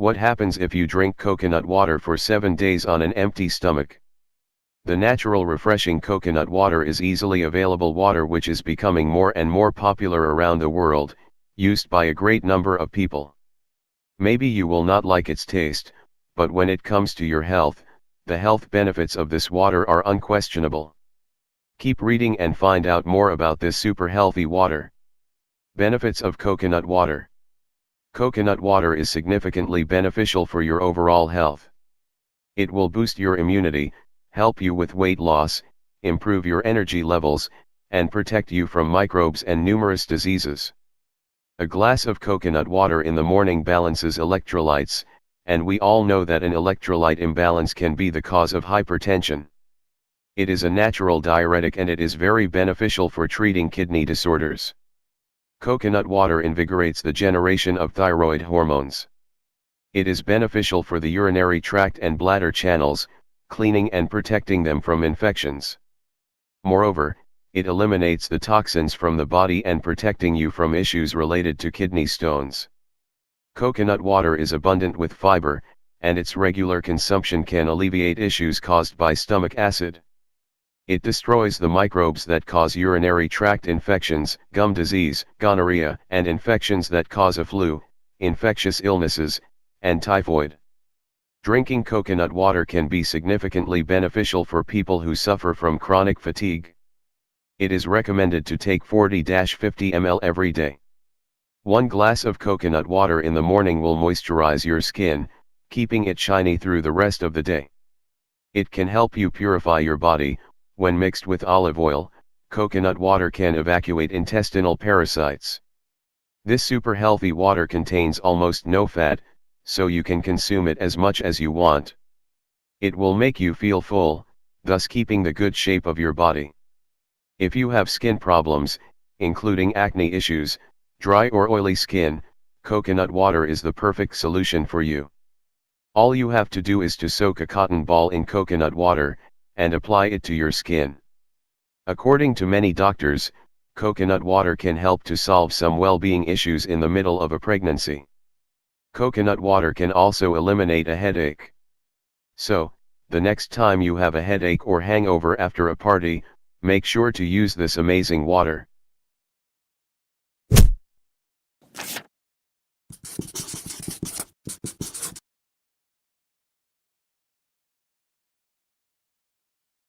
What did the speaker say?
What happens if you drink coconut water for 7 days on an empty stomach? The natural refreshing coconut water is easily available water which is becoming more and more popular around the world, used by a great number of people. Maybe you will not like its taste, but when it comes to your health, the health benefits of this water are unquestionable. Keep reading and find out more about this super healthy water. Benefits of coconut water. Coconut water is significantly beneficial for your overall health. It will boost your immunity, help you with weight loss, improve your energy levels, and protect you from microbes and numerous diseases. A glass of coconut water in the morning balances electrolytes, and we all know that an electrolyte imbalance can be the cause of hypertension. It is a natural diuretic and it is very beneficial for treating kidney disorders. Coconut water invigorates the generation of thyroid hormones. It is beneficial for the urinary tract and bladder channels, cleaning and protecting them from infections. Moreover, it eliminates the toxins from the body and protecting you from issues related to kidney stones. Coconut water is abundant with fiber, and its regular consumption can alleviate issues caused by stomach acid. It destroys the microbes that cause urinary tract infections, gum disease, gonorrhea, and infections that cause a flu, infectious illnesses, and typhoid. Drinking coconut water can be significantly beneficial for people who suffer from chronic fatigue. It is recommended to take 40-50 ml every day. 1 glass of coconut water in the morning will moisturize your skin, keeping it shiny through the rest of the day. It can help you purify your body. When mixed with olive oil, coconut water can evacuate intestinal parasites. This super healthy water contains almost no fat, so you can consume it as much as you want. It will make you feel full, thus keeping the good shape of your body. If you have skin problems, including acne issues, dry or oily skin, coconut water is the perfect solution for you. All you have to do is to soak a cotton ball in coconut water, and apply it to your skin. According to many doctors, coconut water can help to solve some well-being issues in the middle of a pregnancy. Coconut water can also eliminate a headache. So, the next time you have a headache or hangover after a party, make sure to use this amazing water.